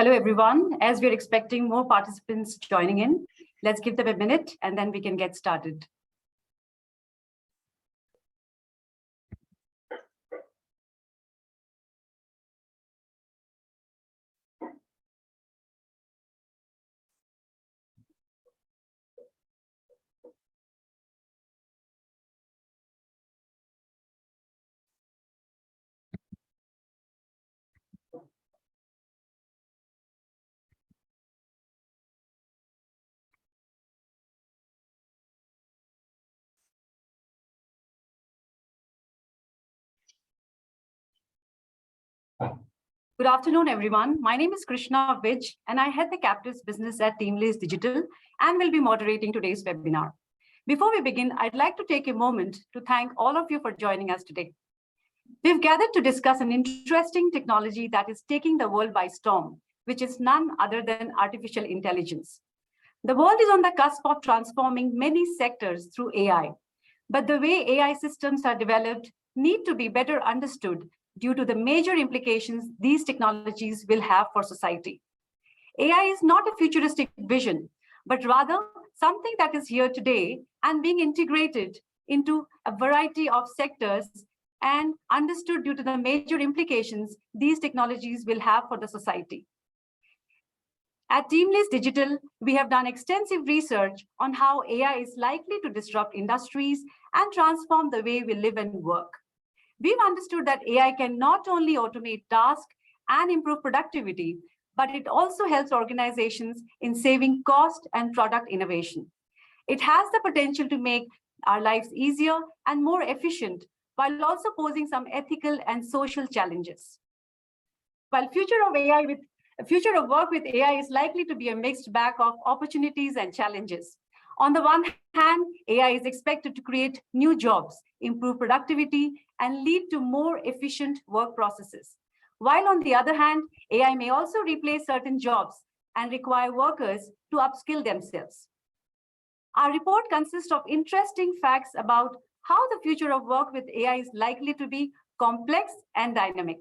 Hello, everyone. As we're expecting more participants joining in, let's give them a minute and then we can get started. Good afternoon, everyone. My name is Krishna Vij, and I head the captives business at TeamLease Digital and will be moderating today's webinar. Before we begin, I'd like to take a moment to thank all of you for joining us today. We've gathered to discuss an interesting technology that is taking the world by storm, which is none other than artificial intelligence. The world is on the cusp of transforming many sectors through AI, but the way AI systems are developed need to be better understood due to the major implications these technologies will have for society. AI is not a futuristic vision, but rather something that is here today and being integrated into a variety of sectors and understood due to the major implications these technologies will have for the society. At TeamLease Digital, we have done extensive research on how AI is likely to disrupt industries and transform the way we live and work. We've understood that AI can not only automate tasks and improve productivity, but it also helps organizations in saving cost and product innovation. It has the potential to make our lives easier and more efficient, while also posing some ethical and social challenges. While future of work with AI is likely to be a mixed bag of opportunities and challenges. On the one hand, AI is expected to create new jobs, improve productivity, and lead to more efficient work processes. While on the other hand, AI may also replace certain jobs and require workers to upskill themselves. Our report consists of interesting facts about how the future of work with AI is likely to be complex and dynamic,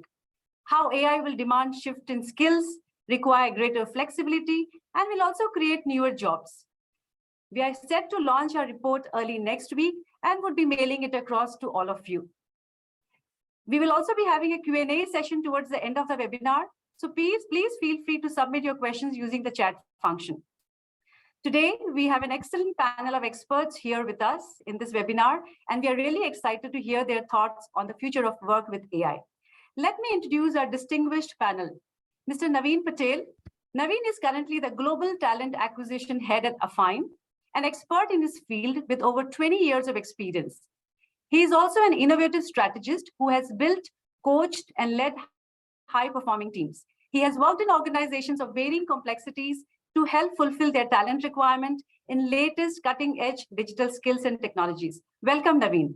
how AI will demand shift in skills, require greater flexibility, and will also create newer jobs. We are set to launch our report early next week and would be mailing it across to all of you. We will also be having a Q&A session towards the end of the webinar, so please feel free to submit your questions using the chat function. Today, we have an excellent panel of experts here with us in this webinar, and we are really excited to hear their thoughts on the future of work with AI. Let me introduce our distinguished panel. Mr. Naveen Patel. Naveen is currently the Global Talent Acquisition Head at Affine, an expert in his field with over 20 years of experience. He is also an innovative strategist who has built, coached, and led high-performing teams. He has worked in organizations of varying complexities to help fulfill their talent requirement in latest cutting-edge digital skills and technologies. Welcome, Naveen.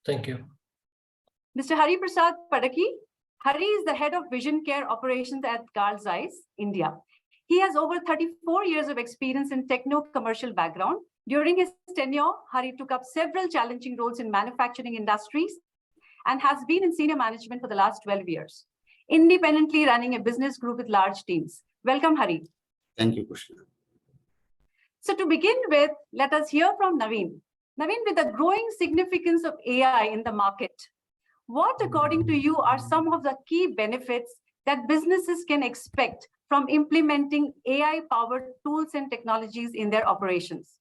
Thank you. Mr. Hari Prasad Padaki. Hari is the Head of Vision Care Operations at Carl Zeiss, India. He has over 34 years of experience in techno-commercial background. During his tenure, Hari took up several challenging roles in manufacturing industries and has been in senior management for the last 12 years, independently running a business group with large teams. Welcome, Hari. Thank you, Krishna. So to begin with, let us hear from Naveen. Naveen, with the growing significance of AI in the market, what, according to you, are some of the key benefits that businesses can expect from implementing AI-powered tools and technologies in their operations?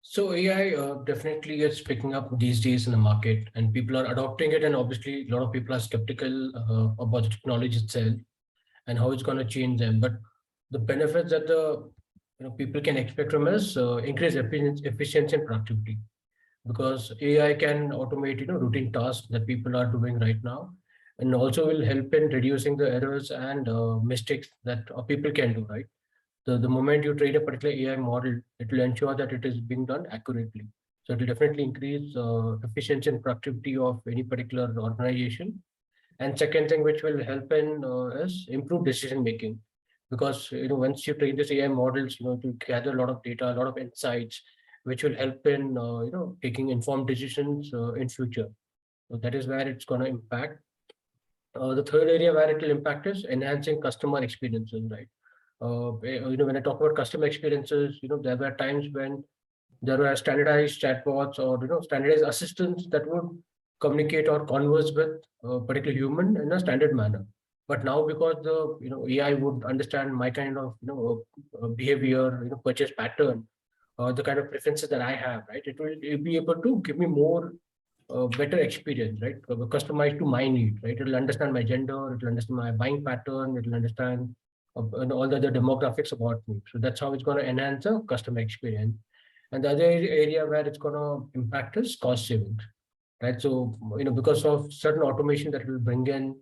So AI definitely is picking up these days in the market, and people are adopting it. And obviously, a lot of people are skeptical about the technology itself and how it's going to change them. But the benefits that the people can expect from us increase efficiency and productivity, because AI can automate routine tasks that people are doing right now, and also will help in reducing the errors and mistakes that people can do, right? The moment you train a particular AI model, it will ensure that it is being done accurately. So it will definitely increase efficiency and productivity of any particular organization. And second thing which will help in is improve decision making, because once you train this AI models, to gather a lot of data, a lot of insights, which will help in taking informed decisions in future. So that is where it's going to impact. The third area where it will impact is enhancing customer experiences, right? When I talk about customer experiences, there were times when there were standardized chatbots or standardized assistants that would communicate or converse with a particular human in a standard manner. But now, because the AI would understand my kind of behavior, purchase pattern, the kind of preferences that I have, right? It will be able to give me more better experience, right? Customized to my need, right? It'll understand my gender, it'll understand my buying pattern, it'll understand all the other demographics about me. So that's how it's going to enhance the customer experience. And the other area where it's going to impact is cost savings, right? So, because of certain automation that will bring in,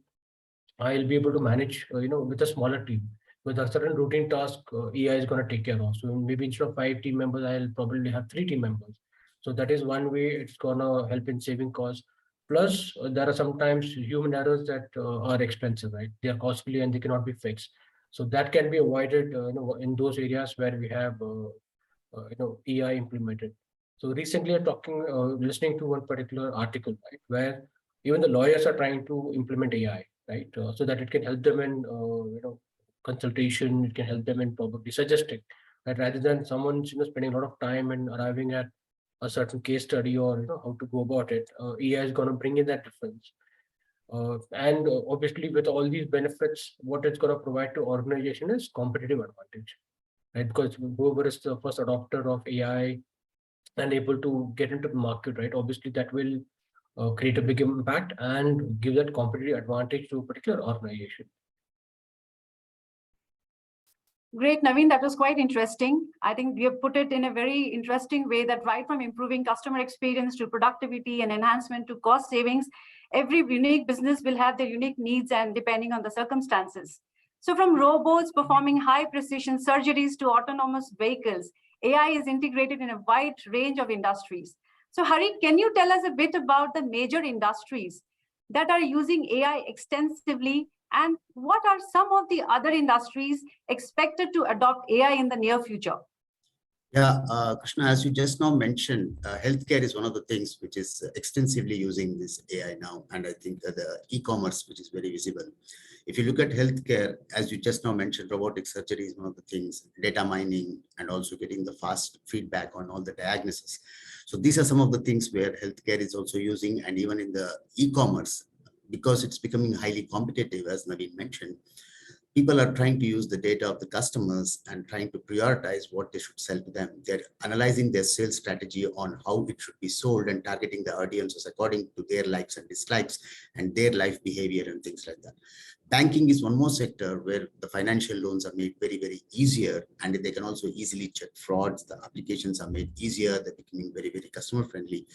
I'll be able to manage, with a smaller team. With a certain routine task, AI is going to take care of. So maybe instead of 5 team members, I'll probably have 3 team members. So that is one way it's going to help in saving costs. Plus, there are sometimes human errors that are expensive, right? They are costly and they cannot be fixed. So that can be avoided, in those areas where we have AI implemented. So recently, listening to one particular article, right, where even the lawyers are trying to implement AI, right, so that it can help them in consultation, it can help them in probably suggesting, right, rather than someone spending a lot of time and arriving at a certain case study or how to go about it. AI is going to bring in that difference. And obviously, with all these benefits, what it's going to provide to organization is competitive advantage, right? Because whoever is the first adopter of AI and able to get into the market, right? Obviously, that will create a big impact and give that competitive advantage to a particular organization. Great, Naveen, that was quite interesting. I think you have put it in a very interesting way that right from improving customer experience to productivity and enhancement to cost savings, every unique business will have their unique needs and depending on the circumstances. So from robots performing high precision surgeries to autonomous vehicles, AI is integrated in a wide range of industries. So Hari, can you tell us a bit about the major industries that are using AI extensively, and what are some of the other industries expected to adopt AI in the near future? Yeah, Krishna, as you just now mentioned, healthcare is one of the things which is extensively using this AI now. And I think the e-commerce, which is very visible. If you look at healthcare, as you just now mentioned, robotic surgery is one of the things, data mining, and also getting the fast feedback on all the diagnosis. So these are some of the things where healthcare is also using, and even in the e-commerce, because it's becoming highly competitive, as Naveen mentioned, people are trying to use the data of the customers and trying to prioritize what they should sell to them. They're analyzing their sales strategy on how it should be sold and targeting the audiences according to their likes and dislikes and their life behavior and things like that. Banking is one more sector where the financial loans are made very, very easier, and they can also easily check frauds. The applications are made easier. They're becoming very, very customer friendly.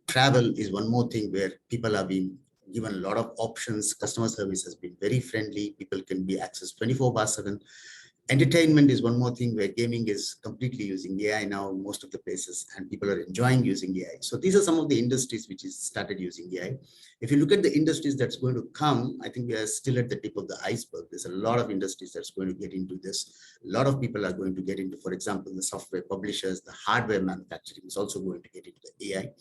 Travel is one more thing where people are being given a lot of options. Customer service has been very friendly. People can be accessed 24/7. Entertainment is one more thing where gaming is completely using AI now in most of the places, and people are enjoying using AI. So these are some of the industries which is started using AI. If you look at the industries that's going to come, I think we are still at the tip of the iceberg. There's a lot of industries that's going to get into this. A lot of people are going to get into, for example, the software publishers, the hardware manufacturing is also going to get into the AI.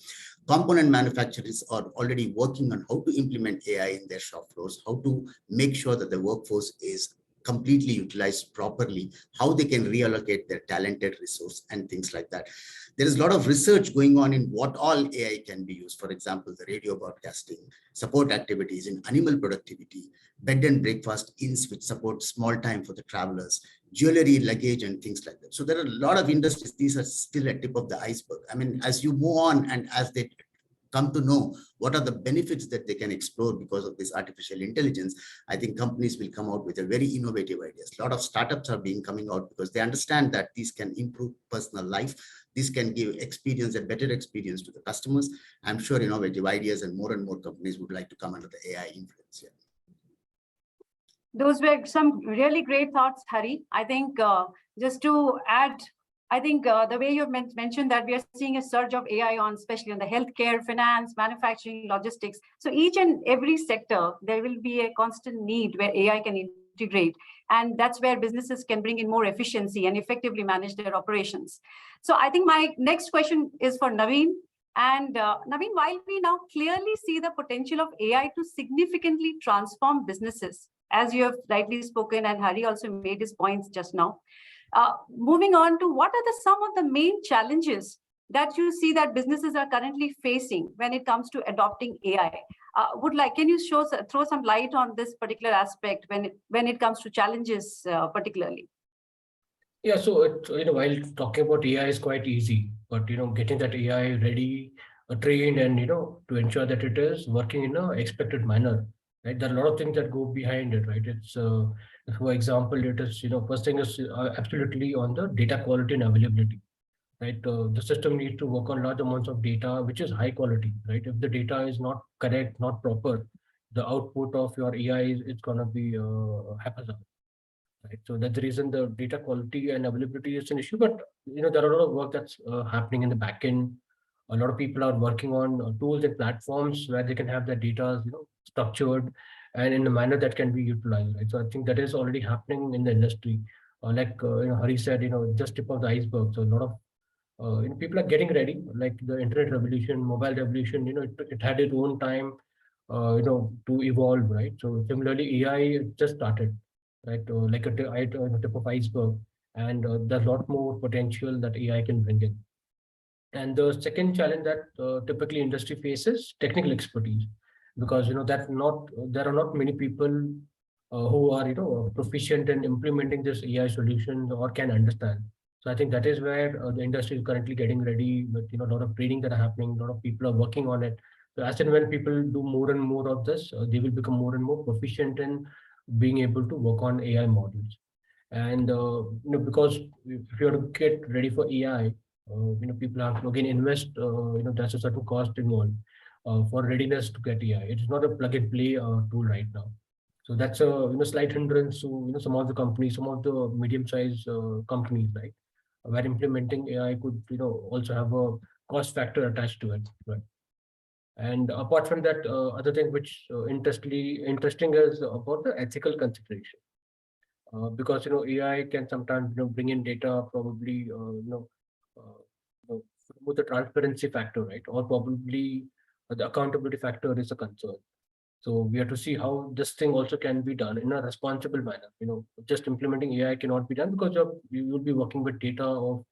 Component manufacturers are already working on how to implement AI in their shop floors, how to make sure that the workforce is completely utilized properly, how they can reallocate their talented resource and things like that. There is a lot of research going on in what all AI can be used. For example, the radio broadcasting, support activities in animal productivity, bed and breakfast inns which support small time for the travelers, jewelry, luggage, and things like that. So there are a lot of industries. These are still at tip of the iceberg. I mean, as you move on and as they come to know what are the benefits that they can explore because of this artificial intelligence, I think companies will come out with a very innovative ideas. A lot of startups are being coming out because they understand that these can improve personal life. This can give experience, a better experience to the customers. I'm sure innovative ideas and more companies would like to come under the AI influence here. Those were some really great thoughts, Hari. I think just to add, I think the way you've mentioned that we are seeing a surge of AI on, especially on the healthcare, finance, manufacturing, logistics. So each and every sector, there will be a constant need where AI can integrate. And that's where businesses can bring in more efficiency and effectively manage their operations. So I think my next question is for Naveen. And Naveen, while we now clearly see the potential of AI to significantly transform businesses, as you have rightly spoken, and Hari also made his points just now, moving on to what are some of the main challenges that you see that businesses are currently facing when it comes to adopting AI? Can you throw some light on this particular aspect when it comes to challenges particularly? Yeah, so while talking about AI is quite easy, but getting that AI ready, trained, and to ensure that it is working in a expected manner, right? There are a lot of things that go behind it, right? It's for example, it is first thing is absolutely on the data quality and availability, right? The system needs to work on large amounts of data, which is high quality, right? If the data is not correct, not proper, the output of your AI is gonna be haphazard, right? So that's the reason the data quality and availability is an issue. But there are a lot of work that's happening in the back end. A lot of people are working on tools and platforms where they can have their data, structured and in a manner that can be utilized, right? So I think that is already happening in the industry. Hari said, just tip of the iceberg. So a lot of people are getting ready, like the internet revolution, mobile revolution. It had its own time, to evolve, right? So similarly, AI just started, right? Like a tip of iceberg, and there's a lot more potential that AI can bring in. And the second challenge that typically industry faces technical expertise, because that not there are not many people who are proficient in implementing this AI solution or can understand. So I think that is where the industry is currently getting ready with a lot of training that are happening. A lot of people are working on it. So as and when people do more and more of this, they will become more and more proficient in being able to work on AI models. And because if you are to get ready for AI, people have to again invest. There's a certain cost involved for readiness to get AI. It is not a plug and play tool right now. So that's a slight hindrance to some of the companies, some of the medium-sized companies, right, where implementing AI could also have a cost factor attached to it, right? And apart from that, other thing which interesting is about the ethical consideration, because AI can sometimes bring in data probably with the transparency factor, right, or probably the accountability factor is a concern. So we have to see how this thing also can be done in a responsible manner. Just implementing AI cannot be done because you will be working with data of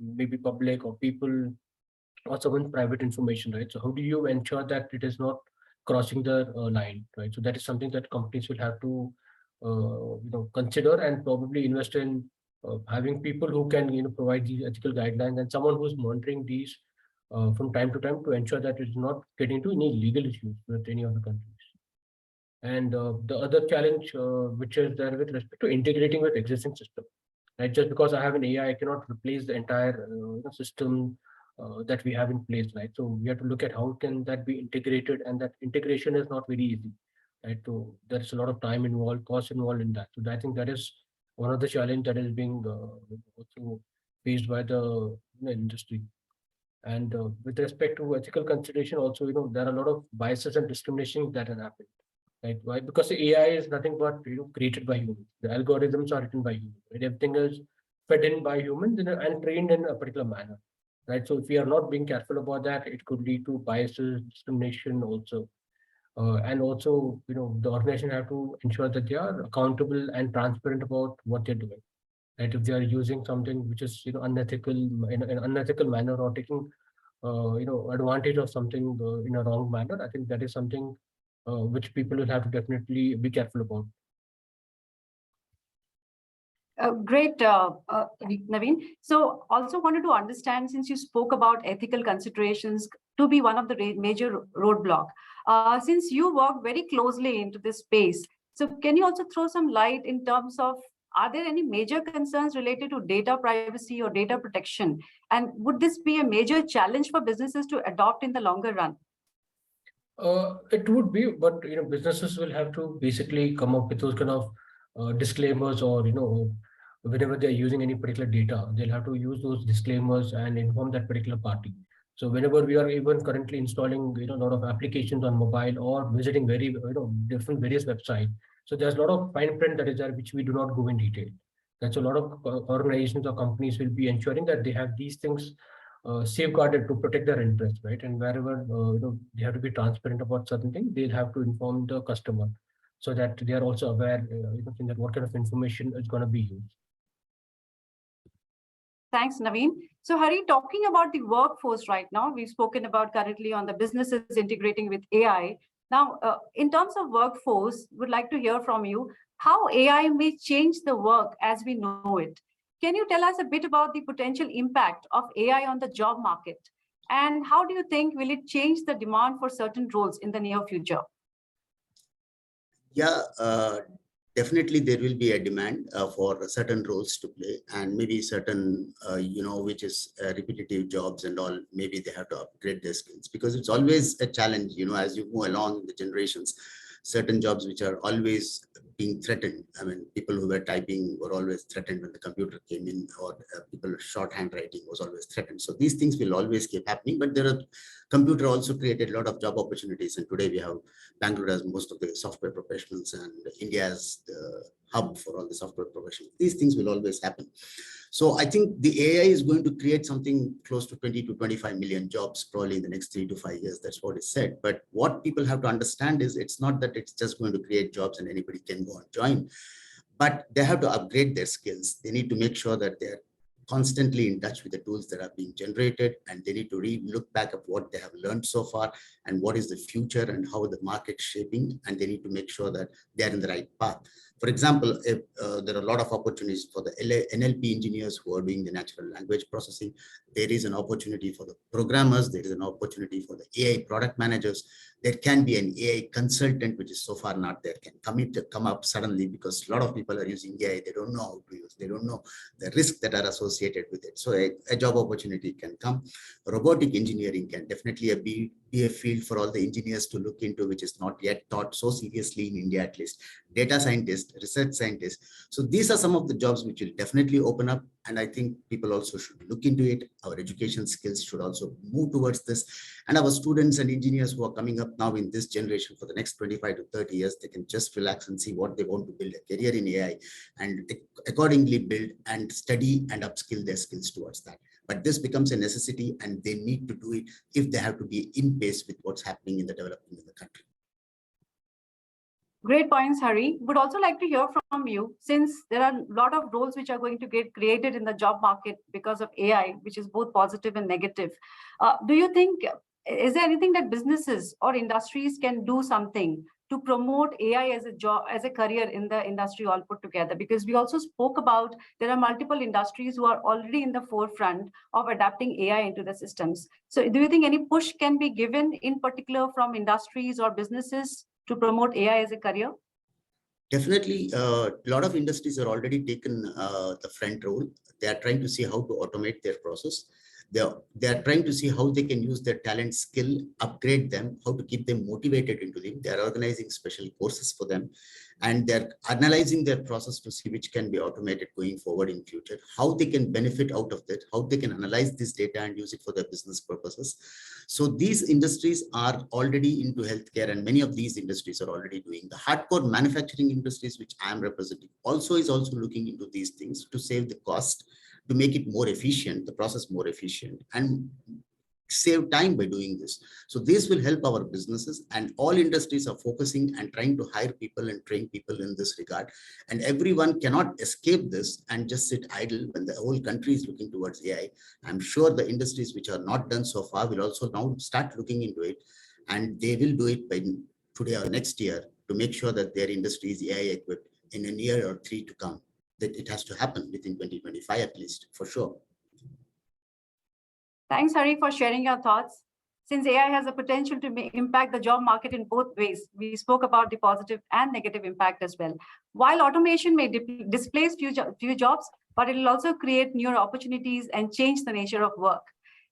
maybe public or people or someone's private information, right? So how do you ensure that it is not crossing the line, right? So that is something that companies will have to consider and probably invest in having people who can provide these ethical guidelines and someone who's monitoring these from time to time to ensure that it's not getting into any legal issues with any of the countries. And the other challenge which is there with respect to integrating with existing system, right? Just because I have an AI, I cannot replace the entire system that we have in place, right? So we have to look at how can that be integrated, and that integration is not very easy, right? So there's a lot of time involved, cost involved in that. So I think that is one of the challenge that is being also faced by the industry. And with respect to ethical consideration, also there are a lot of biases and discrimination that have happened, right? Why? Because the AI is nothing but created by humans. The algorithms are written by humans. Right? Everything is fed in by humans and trained in a particular manner, right? So if we are not being careful about that, it could lead to biases, discrimination also. And also, the organization have to ensure that they are accountable and transparent about what they're doing. Right? If they are using something which is unethical in an unethical manner or taking advantage of something in a wrong manner, I think that is something which people will have to definitely be careful about. Great, Naveen. So also wanted to understand, since you spoke about ethical considerations to be one of the major roadblock, since you work very closely into this space, so can you also throw some light in terms of, are there any major concerns related to data privacy or data protection? And would this be a major challenge for businesses to adopt in the longer run? It would be, but businesses will have to basically come up with those kind of disclaimers, or whenever they're using any particular data, they'll have to use those disclaimers and inform that particular party. So whenever we are even currently installing a lot of applications on mobile or visiting very different various websites, so there's a lot of fine print that is there which we do not go in detail. That's a lot of organizations or companies will be ensuring that they have these things safeguarded to protect their interest, right? And wherever they have to be transparent about certain things, they'll have to inform the customer so that they are also aware, that what kind of information is going to be used. Thanks, Naveen. So Hari, talking about the workforce right now, we've spoken about currently on the businesses integrating with AI. Now, in terms of workforce, would like to hear from you how AI may change the work as we know it. Can you tell us a bit about the potential impact of AI on the job market? And how do you think will it change the demand for certain roles in the near future? Yeah, definitely there will be a demand for certain roles to play, and maybe certain, which is repetitive jobs and all, maybe they have to upgrade their skills, because it's always a challenge, as you move along in the generations, certain jobs which are always being threatened. I mean, people who were typing were always threatened when the computer came in, or people shorthand writing was always threatened. So these things will always keep happening, but computer also created a lot of job opportunities. And today we have Bangalore as most of the software professionals, and India as the hub for all the software professionals. These things will always happen. So I think the AI is going to create something close to 20 to 25 million jobs probably in the next 3 to 5 years. That's what is said. But what people have to understand is it's not that it's just going to create jobs and anybody can go and join, but they have to upgrade their skills. They need to make sure that they're constantly in touch with the tools that are being generated, and they need to look back at what they have learned so far and what is the future and how the market's shaping, and they need to make sure that they're in the right path. For example, if there are a lot of opportunities for the NLP engineers who are doing the natural language processing, there is an opportunity for the programmers, there is an opportunity for the AI product managers. There can be an AI consultant, which is so far not there, can come up suddenly, because a lot of people are using AI, they don't know how to use, they don't know the risks that are associated with it. So a job opportunity can come. Robotic engineering can definitely be a field for all the engineers to look into, which is not yet taught so seriously in India, at least. Data scientists, research scientists. So these are some of the jobs which will definitely open up. And I think people also should look into it. Our education skills should also move towards this. And our students and engineers who are coming up now in this generation for the next 25 to 30 years, they can just relax and see what they want to build a career in AI, and accordingly build and study and upskill their skills towards that. But this becomes a necessity, and they need to do it if they have to be in pace with what's happening in the development in the country. Great points, Hari. Would also like to hear from you, since there are a lot of roles which are going to get created in the job market because of AI, which is both positive and negative. Do you think, is there anything that businesses or industries can do something to promote AI as a job, as a career in the industry all put together? Because we also spoke about there are multiple industries who are already in the forefront of adapting AI into the systems. So do you think any push can be given in particular from industries or businesses to promote AI as a career? Definitely, a lot of industries are already taken the front role. They are trying to see how to automate their process. They are trying to see how they can use their talent, skill, upgrade them, how to keep them motivated into them. They are organizing special courses for them, and they're analyzing their process to see which can be automated going forward in future, how they can benefit out of that, how they can analyze this data and use it for their business purposes. So these industries are already into healthcare, and many of these industries are already doing. The hardcore manufacturing industries, which I am representing, also looking into these things to save the cost, to make it more efficient, the process more efficient, and save time by doing this. So this will help our businesses, and all industries are focusing and trying to hire people and train people in this regard. And everyone cannot escape this and just sit idle when the whole country is looking towards AI. I'm sure the industries which are not done so far will also now start looking into it, and they will do it by today or next year to make sure that their industry is AI equipped in a year or 3 to come. That it has to happen within 2025 at least, for sure. Thanks, Hari, for sharing your thoughts. Since AI has the potential to impact the job market in both ways, we spoke about the positive and negative impact as well. While automation may displace few jobs, but it will also create newer opportunities and change the nature of work.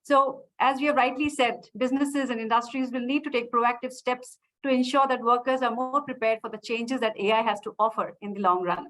So, as we have rightly said, businesses and industries will need to take proactive steps to ensure that workers are more prepared for the changes that AI has to offer in the long run.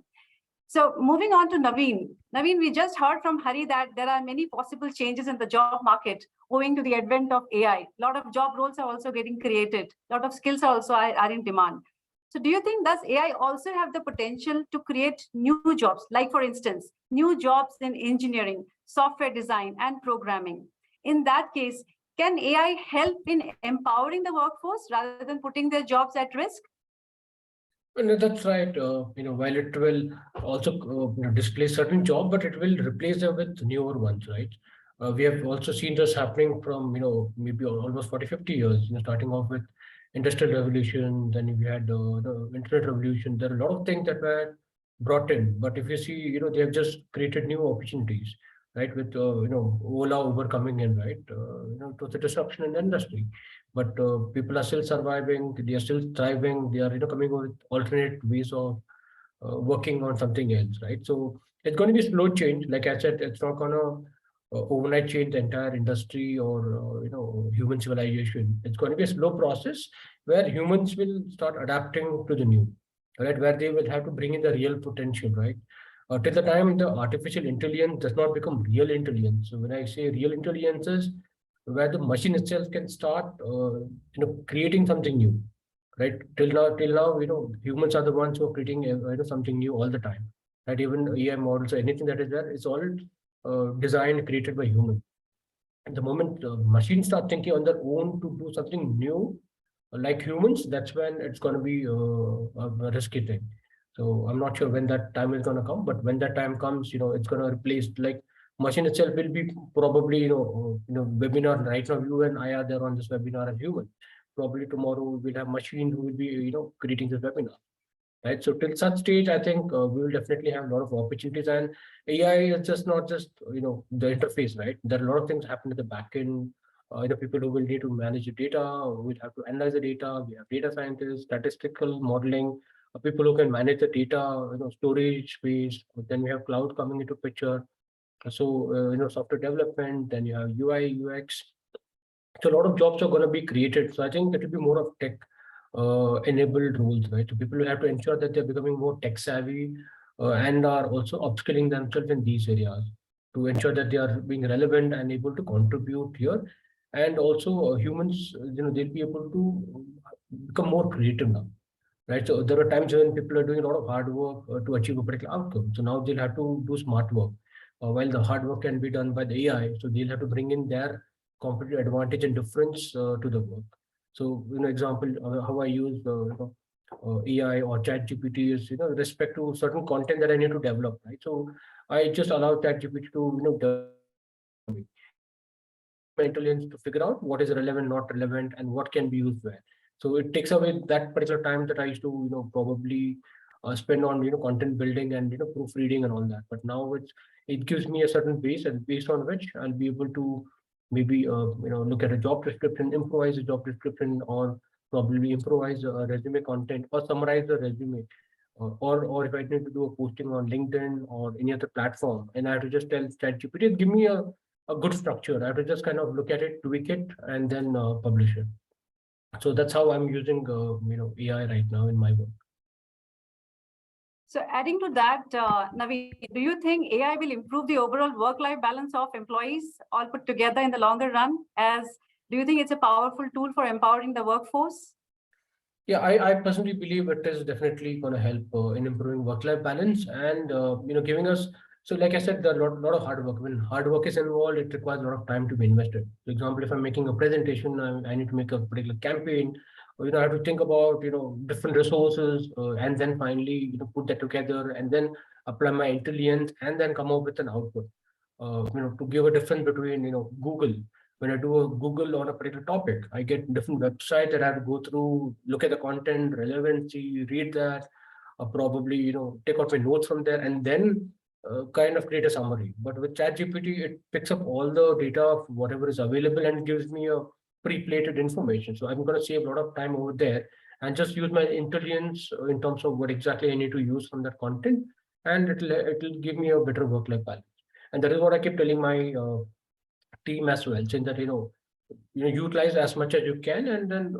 So moving on to Naveen. Naveen, we just heard from Hari that there are many possible changes in the job market owing to the advent of AI. A lot of job roles are also getting created. A lot of skills also are in demand. So do you think does AI also have the potential to create new jobs? Like for instance, new jobs in engineering, software design, and programming. in that case, can AI help in empowering the workforce rather than putting their jobs at risk? And that's right. While it will also displace certain job, but it will replace them with newer ones, right? We have also seen this happening from maybe almost 40, 50 years. Starting off with industrial revolution, then we had the internet revolution. There are a lot of things that were brought in, but if you see, they have just created new opportunities, right? With Ola, Uber coming in, right? It was a disruption in the industry, but people are still surviving, they are still thriving, they are coming up with alternate ways of working on something else, right? So it's going to be slow change. Like I said, it's not going to overnight change the entire industry or human civilization. It's going to be a slow process where humans will start adapting to the new, right? Where they will have to bring in the real potential, right? Till the time the artificial intelligence does not become real intelligence. So when I say real intelligence is where the machine itself can start creating something new, right? Till now humans are the ones who are creating something new all the time, right? Even AI models or anything that is there, it's all designed, created by humans. And the moment machines start thinking on their own to do something new, like humans, that's when it's going to be a risky thing. So I'm not sure when that time is going to come, but when that time comes, it's going to replace, like, machine itself will be probably webinar. Right now you and I are there on this webinar as human. Probably tomorrow we'll have machine who will be creating this webinar, right? So till such stage, I think we will definitely have a lot of opportunities. And AI is just not just the interface, right? There are a lot of things happen at the back end. People who will need to manage the data, who will have to analyze the data. We have data scientists, statistical modeling, people who can manage the data, storage space. Then we have cloud coming into picture. So software development. Then you have UI, UX. So a lot of jobs are going to be created. So I think it will be more of tech enabled roles, right? So people will have to ensure that they're becoming more tech savvy and are also upskilling themselves in these areas to ensure that they are being relevant and able to contribute here. And also humans, they'll be able to become more creative now, right? So there are times when people are doing a lot of hard work to achieve a particular outcome. So now they'll have to do smart work. While the hard work can be done by the AI, so they'll have to bring in their competitive advantage and difference to the work. So, example, how I use AI or chat GPT is, respect to certain content that I need to develop, right? So I just allow chat GPT to, my intelligence to figure out what is relevant, not relevant, and what can be used where. So it takes away that particular time that I used to, probably spend on, content building and, proofreading and all that. But now it gives me a certain base, and based on which I'll be able to maybe, look at a job description, improvise a job description, or probably improvise a resume content or summarize the resume. Or if I need to do a posting on LinkedIn or any other platform, and I have to just tell ChatGPT, give me a good structure. I have to just kind of look at it, tweak it, and then publish it. So that's how I'm using AI right now in my work. So adding to that, Naveed, do you think AI will improve the overall work-life balance of employees all put together in the longer run? Do you think it's a powerful tool for empowering the workforce? Yeah, I personally believe it is definitely going to help in improving work-life balance and giving us. So, like I said, there are a lot of hard work. When hard work is involved, it requires a lot of time to be invested. For example, if I'm making a presentation, I need to make a particular campaign. I have to think about different resources and then finally put that together and then apply my intelligence and then come up with an output. To give a difference between Google. When I do a Google on a particular topic, I get different websites that I have to go through, look at the content, relevancy, read that, probably take out my notes from there, and then kind of create a summary. But with ChatGPT, it picks up all the data of whatever is available and gives me a pre-plated information. So I'm going to save a lot of time over there and just use my intelligence in terms of what exactly I need to use from that content, and it'll give me a better work-life balance. And that is what I keep telling my team as well, saying that utilize as much as you can, and then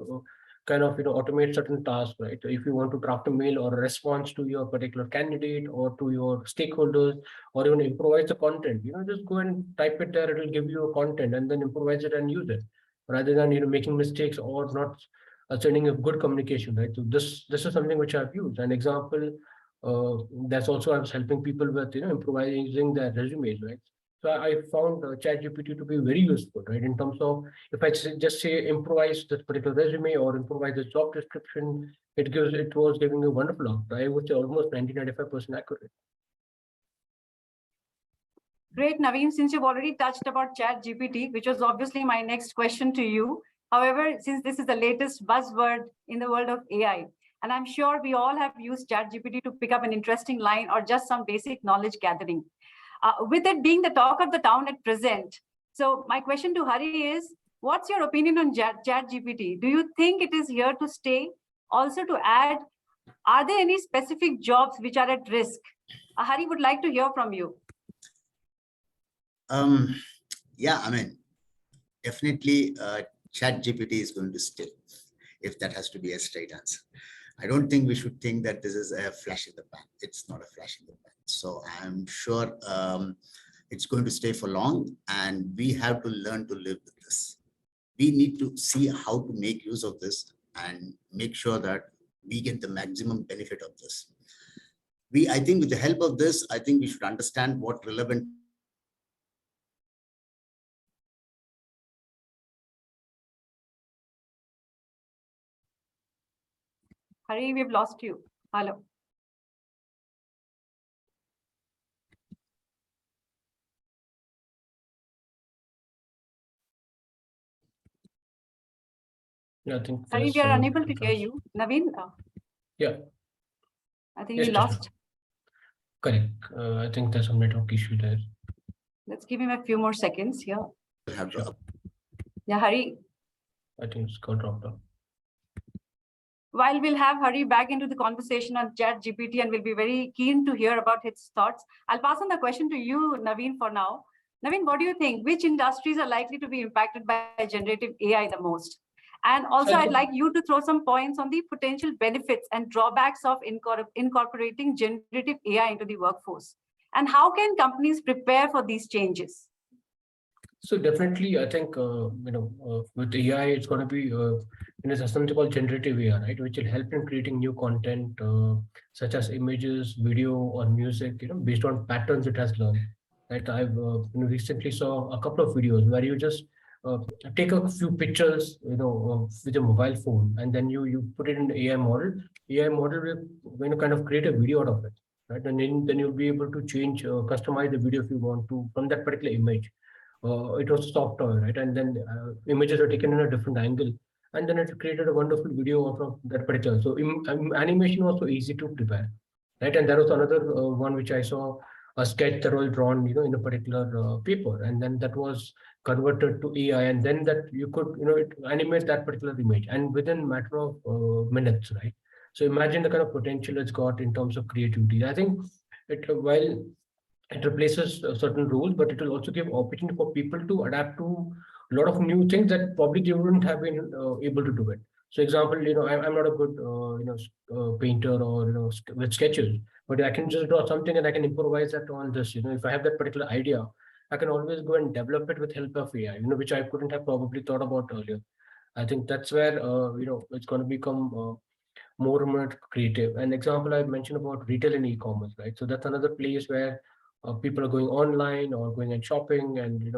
kind of automate certain tasks, right? So if you want to draft a mail or a response to your particular candidate or to your stakeholders, or even improvise the content, just go and type it there. It will give you a content, and then improvise it and use it, rather than making mistakes or not sending a good communication, right? So this is something which I've used. An example, that's also I was helping people with improvising their resumes, right? So I found ChatGPT to be very useful, right? In terms of if I just say improvise this particular resume or improvise the job description, it was giving a wonderful output. I would say almost 90-95% accurate. Great, Naveen, since you've already touched about ChatGPT, which was obviously my next question to you. However, since this is the latest buzzword in the world of AI, and I'm sure we all have used ChatGPT to pick up an interesting line or just some basic knowledge gathering. With it being the talk of the town at present, so my question to Hari is, what's your opinion on ChatGPT? Do you think it is here to stay? Also to add, are there any specific jobs which are at risk? Hari would like to hear from you. Yeah, I mean, definitely ChatGPT is going to stay, if that has to be a straight answer. I don't think we should think that this is a flash in the pan. It's not a flash in the pan. So I'm sure it's going to stay for long, and we have to learn to live with this. We need to see how to make use of this and make sure that we get the maximum benefit of this. I think with the help of this, I think we should understand what relevant Hari, we've lost you. Hello. Yeah, I think Hari, we are unable to hear you. Naveen? Yeah. I think Yes, we lost. correct. I think there's some network issue there. Let's give him a few more seconds here. Sure. Yeah, Hari. I think it's got dropped off. While we'll have Hari back into the conversation on ChatGPT, and we'll be very keen to hear about his thoughts, I'll pass on the question to you, Naveen, for now. Naveen, what do you think? Which industries are likely to be impacted by generative AI the most? And also, I'd like you to throw some points on the potential benefits and drawbacks of incorporating generative AI into the workforce. And how can companies prepare for these changes? So definitely, I think with AI, it's going to be something called generative AI, right, which will help in creating new content such as images, video, or music, based on patterns it has learned. Right, I've recently saw a couple of videos where you just take a few pictures, with your mobile phone, and then you put it in the AI model. AI model will kind of create a video out of it, right, and then you'll be able to change, customize the video if you want to from that particular image. It was soft toy, right? And then images are taken in a different angle, and then it created a wonderful video of that particular. So animation was so easy to prepare, right? And there was another one which I saw, a sketch that was drawn, in a particular paper, and then that was converted to AI, and then that you could, it animates that particular image, and within matter of minutes, right? So imagine the kind of potential it's got in terms of creativity. I think while it replaces certain roles, but it will also give opportunity for people to adapt to a lot of new things that probably they wouldn't have been able to do it. So example, I'm not a good, painter or, with sketches, but I can just draw something and I can improvise that on this. If I have that particular idea, I can always go and develop it with help of AI, which I couldn't have probably thought about earlier. I think that's where, it's going to become more and more creative. An example I mentioned about retail and e-commerce, right? So that's another place where people are going online or going and shopping, and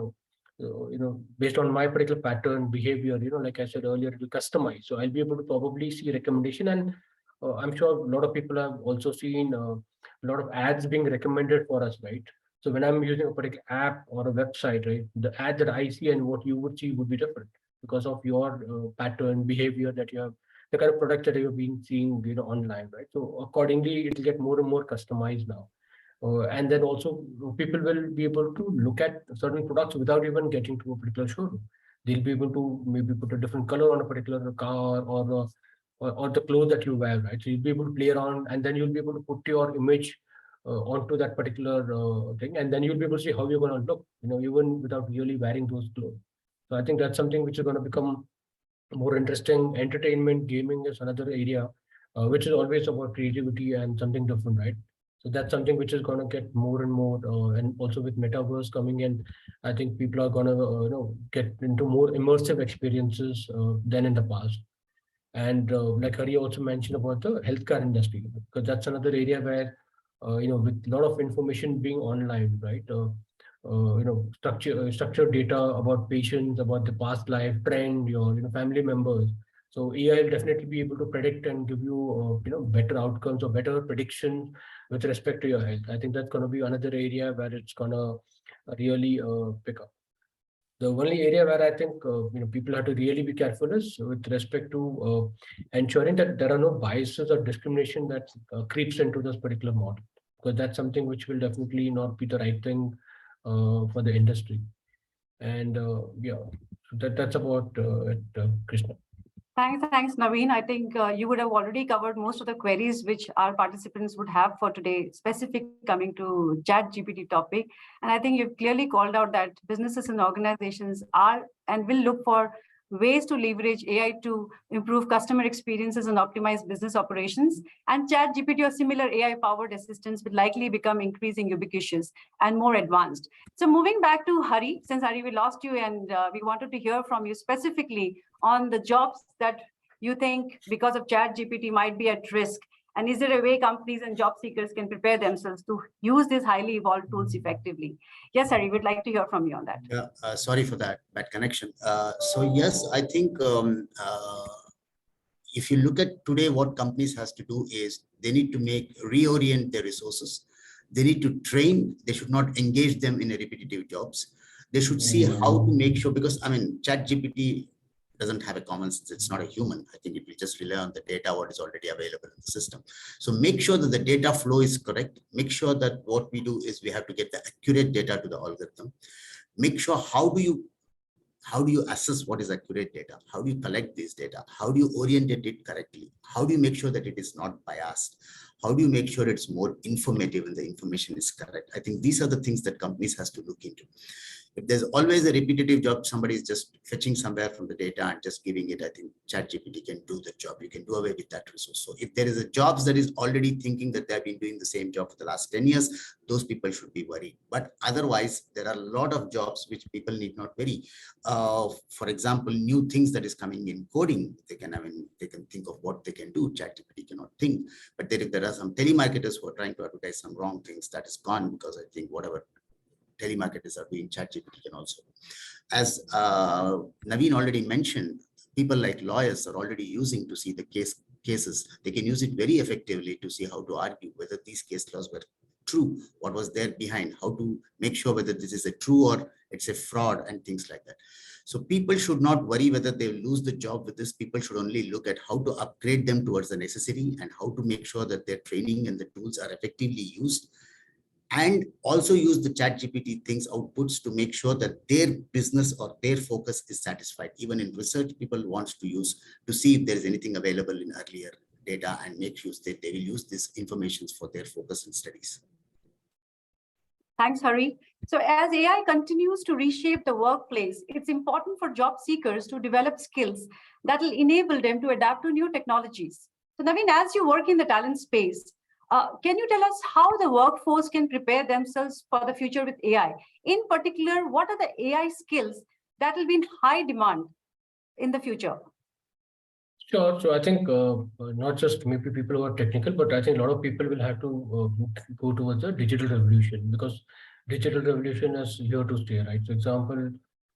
based on my particular pattern behavior, like I said earlier, it will customize. So I'll be able to probably see recommendation, and I'm sure a lot of people have also seen a lot of ads being recommended for us, right? So when I'm using a particular app or a website, right, the ad that I see and what you would see would be different because of your pattern behavior that you have, the kind of product that you've been seeing, online, right? So accordingly, it will get more and more customized now. And then also people will be able to look at certain products without even getting to a particular showroom. They'll be able to maybe put a different color on a particular car or the clothes that you wear, right? So you'll be able to play around, and then you'll be able to put your image onto that particular thing, and then you'll be able to see how you're going to look, even without really wearing those clothes. So I think that's something which is going to become more interesting. Entertainment, gaming is another area, which is always about creativity and something different, right? So that's something which is going to get more and more, and also with metaverse coming in, I think people are going to, get into more immersive experiences than in the past. And like Hari also mentioned about the healthcare industry, because that's another area where, with a lot of information being online, right? structured data about patients, about the past life, trend, your family members. So AI will definitely be able to predict and give you better outcomes or better predictions with respect to your health. I think that's going to be another area where it's going to really pick up. The only area where I think people have to really be careful is with respect to ensuring that there are no biases or discrimination that creeps into this particular model, because that's something which will definitely not be the right thing for the industry. And that's about it, Krishna. Thanks, Naveen. I think you would have already covered most of the queries which our participants would have for today, specific coming to Chat GPT topic. And I think you've clearly called out that businesses and organizations are and will look for ways to leverage AI to improve customer experiences and optimize business operations. And Chat GPT or similar AI-powered assistants will likely become increasing ubiquitous and more advanced. So moving back to Hari, since Hari, we lost you and we wanted to hear from you specifically on the jobs that you think because of Chat GPT might be at risk? And is there a way companies and job seekers can prepare themselves to use these highly evolved tools effectively? Yes, Hari, we'd like to hear from you on that. Yeah, sorry for that bad connection. So yes, I think if you look at today, what companies has to do is they need to reorient their resources. They need to train. They should not engage them in repetitive jobs. They should see how to make sure, because I mean, Chat GPT doesn't have a common sense. It's not a human. I think it will just rely on the data, what is already available in the system. So make sure that the data flow is correct. Make sure that what we do is we have to get the accurate data to the algorithm. Make sure how do you assess what is accurate data? How do you collect this data? How do you orientate it correctly? How do you make sure that it is not biased? How do you make sure it's more informative and the information is correct? I think these are the things that companies has to look into. If there's always a repetitive job, somebody is just fetching somewhere from the data and just giving it, I think ChatGPT can do the job. You can do away with that resource. So if there is a jobs that is already thinking that they've been doing the same job for the last 10 years, those people should be worried. But otherwise, there are a lot of jobs which people need not worry. For example, new things that is coming in coding, they can think of what they can do. ChatGPT cannot think. But there are some telemarketers who are trying to advertise some wrong things. That is gone, because I think whatever telemarketers are doing, ChatGPT can also. As Naveen already mentioned, people like lawyers are already using to see the cases. They can use it very effectively to see how to argue whether these case laws were true, what was there behind, how to make sure whether this is a true or it's a fraud and things like that. So people should not worry whether they lose the job with this. People should only look at how to upgrade them towards the necessary and how to make sure that their training and the tools are effectively used, and also use the ChatGPT things outputs to make sure that their business or their focus is satisfied. Even in research, people want to use to see if there is anything available in earlier data and make use that they will use this information for their focus and studies. Thanks, Hari. So as AI continues to reshape the workplace, it's important for job seekers to develop skills that will enable them to adapt to new technologies. So Naveen, as you work in the talent space, can you tell us how the workforce can prepare themselves for the future with AI? In particular, what are the AI skills that will be in high demand in the future? Sure. So I think not just maybe people who are technical, but I think a lot of people will have to go towards the digital revolution, because digital revolution is here to stay, right? So example,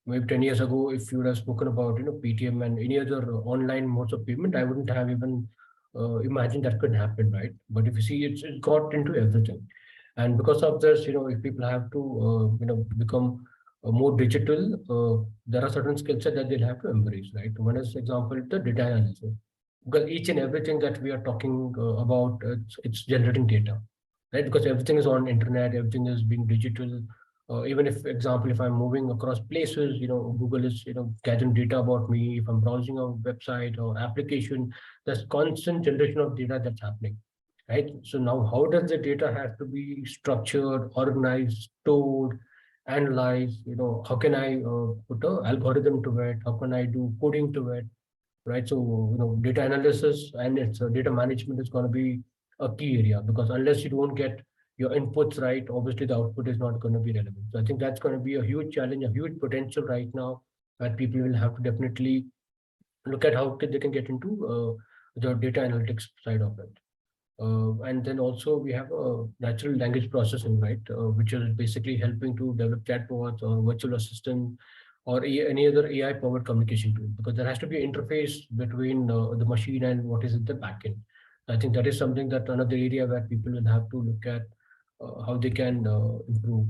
maybe 10 years ago, if you would have spoken about PTM and any other online modes of payment, I wouldn't have even imagined that could happen, right? But if you see, it's got into everything, and because of this, if people have to become more digital, there are certain skill sets that they'll have to embrace, right? One is, example, the data analysis, because each and everything that we are talking about, it's generating data, right? Because everything is on internet, everything is being digital. Even if, example, if I'm moving across places, Google is, gathering data about me. If I'm browsing a website or application, there's constant generation of data that's happening, right? So now, how does the data have to be structured, organized, stored, analyze, how can I put an algorithm to it? How can I do coding to it? Right. So, data analysis and its data management is going to be a key area, because unless you don't get your inputs right, obviously the output is not going to be relevant. So I think that's going to be a huge challenge, a huge potential right now that people will have to definitely look at how they can get into the data analytics side of it. And then also we have a natural language processing, right, which is basically helping to develop chatbots or virtual assistant or any other AI-powered communication tool, because there has to be an interface between the machine and what is in the backend. I think that is something that another area where people will have to look at how they can improve.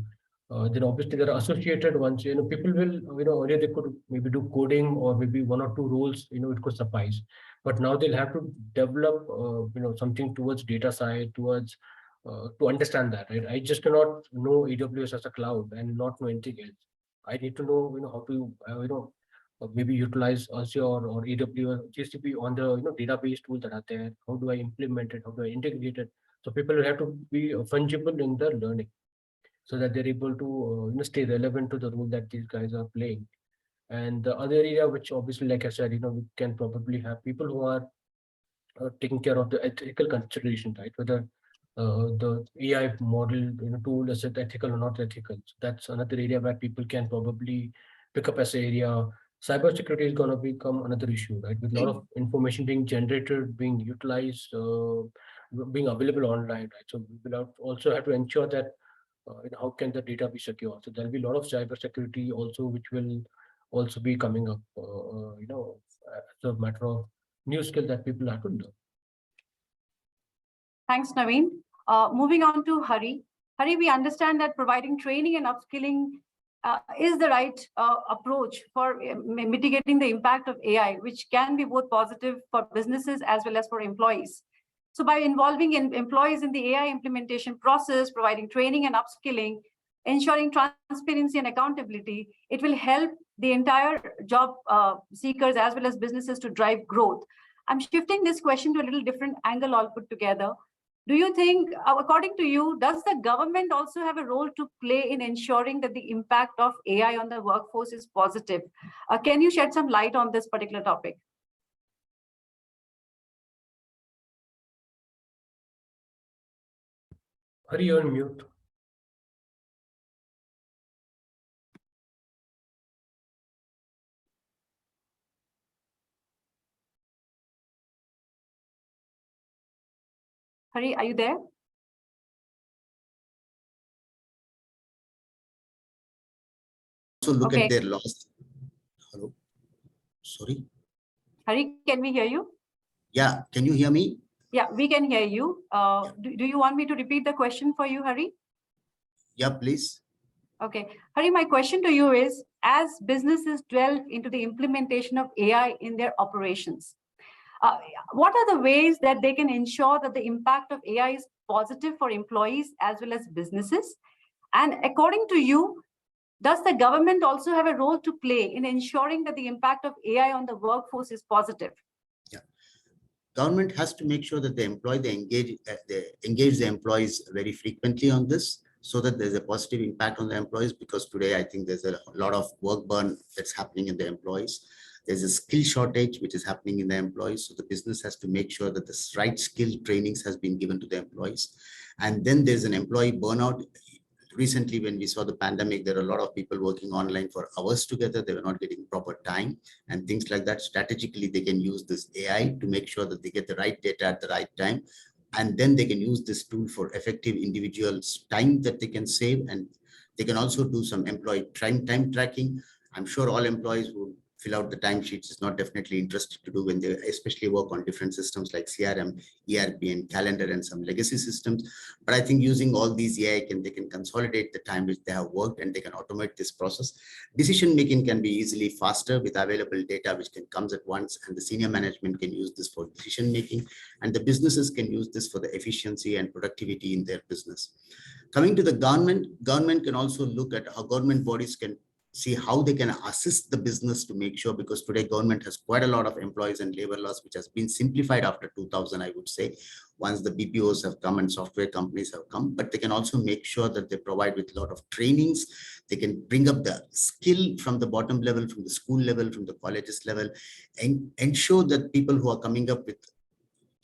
Then obviously there are associated ones. People will, earlier they could maybe do coding or maybe one or two roles. It could suffice, but now they'll have to develop, something towards data side, towards to understand that, right? I just cannot know AWS as a cloud and not know anything else. I need to know, how to, maybe utilize Azure or AWS, GCP on the, database tools that are there. How do I implement it? How do I integrate it? So people will have to be fungible in their learning, so that they're able to, stay relevant to the role that these guys are playing. And the other area, which obviously, like I said, we can probably have people who are taking care of the ethical consideration, right? Whether the AI model, tool, is it ethical or not ethical? So that's another area where people can probably pick up as an area. Cybersecurity is going to become another issue, right? With a lot of information being generated, being utilized, being available online, right? So we will also have to ensure that how can the data be secure. So there'll be a lot of cybersecurity also, which will also be coming up, as a matter of new skill that people have to learn. Thanks, Naveen. Moving on to Hari. Hari, we understand that providing training and upskilling is the right approach for mitigating the impact of AI, which can be both positive for businesses as well as for employees. So by involving employees in the AI implementation process, providing training and upskilling, ensuring transparency and accountability, it will help the entire job seekers as well as businesses to drive growth. I'm shifting this question to a little different angle all put together. Do you think, according to you, does the government also have a role to play in ensuring that the impact of AI on the workforce is positive? Can you shed some light on this particular topic? Hari, you're on mute. Hari, are you there? So look Okay. at their loss. Hello. Sorry. Hari, can we hear you? Yeah. Can you hear me? Yeah, we can hear you. Do you want me to repeat the question for you, Hari? Yeah, please. Okay. Hari, my question to you is, as businesses delve into the implementation of AI in their operations, what are the ways that they can ensure that the impact of AI is positive for employees as well as businesses? And according to you, does the government also have a role to play in ensuring that the impact of AI on the workforce is positive? Yeah. Government has to make sure that they engage the employees very frequently on this, so that there's a positive impact on the employees, because today I think there's a lot of work burn that's happening in the employees. There's a skill shortage which is happening in the employees. So the business has to make sure that the right skill trainings has been given to the employees. And then there's an employee burnout. Recently, when we saw the pandemic, there are a lot of people working online for hours together. They were not getting proper time and things like that. Strategically, they can use this AI to make sure that they get the right data at the right time. And then they can use this tool for effective individuals' time that they can save. And they can also do some employee time tracking. I'm sure all employees who fill out the timesheets is not definitely interested to do when they especially work on different systems like CRM, ERP, and calendar, and some legacy systems. But I think using all these AI, they can consolidate the time which they have worked, and they can automate this process. Decision making can be easily faster with available data which can come at once, and the senior management can use this for decision making, and the businesses can use this for the efficiency and productivity in their business. Coming to the government can also look at how government bodies can see how they can assist the business to make sure, because today government has quite a lot of employees and labor laws, which has been simplified after 2000, I would say, once the BPOs have come and software companies have come. But they can also make sure that they provide with a lot of trainings. They can bring up the skill from the bottom level, from the school level, from the colleges level, and ensure that people who are coming up with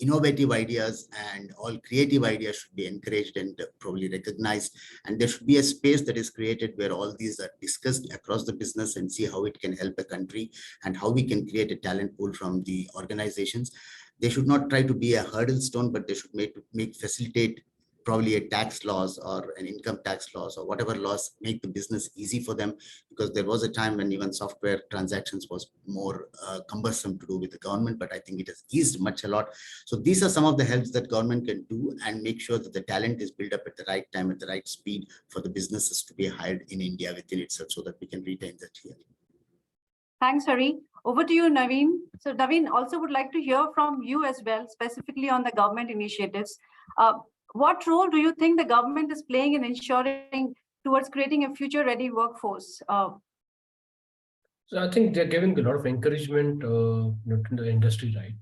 innovative ideas and all creative ideas should be encouraged and probably recognized. And there should be a space that is created where all these are discussed across the business and see how it can help a country and how we can create a talent pool from the organizations. They should not try to be a hurdle stone, but they should facilitate probably a tax laws or an income tax laws or whatever laws make the business easy for them, because there was a time when even software transactions was more cumbersome to do with the government, but I think it has eased much a lot. So these are some of the helps that government can do and make sure that the talent is built up at the right time, at the right speed for the businesses to be hired in India within itself, so that we can retain that here. Thanks, Hari. Over to you, Naveen. So Naveen, also would like to hear from you as well, specifically on the government initiatives. What role do you think the government is playing in ensuring towards creating a future-ready workforce? So I think they're giving a lot of encouragement to the industry, right?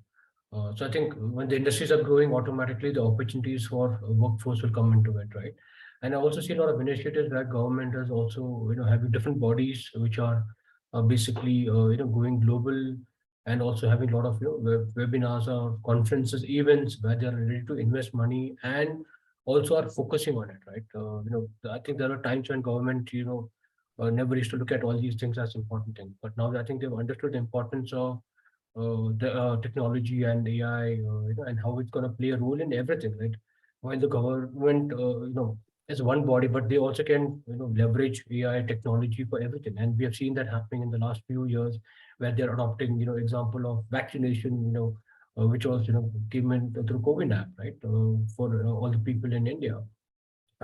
So I think when the industries are growing, automatically the opportunities for workforce will come into it, right? And I also see a lot of initiatives where government is also, having different bodies which are basically, going global, and also having a lot of webinars or conferences, events where they are ready to invest money and also are focusing on it, right? I think there are times when government, never used to look at all these things as important things, but now I think they've understood the importance of the technology and AI, and how it's going to play a role in everything, right? While the government, is one body, but they also can, leverage AI technology for everything. And we have seen that happening in the last few years, where they're adopting, example of vaccination, which was, came in through COVID app, right, for all the people in India.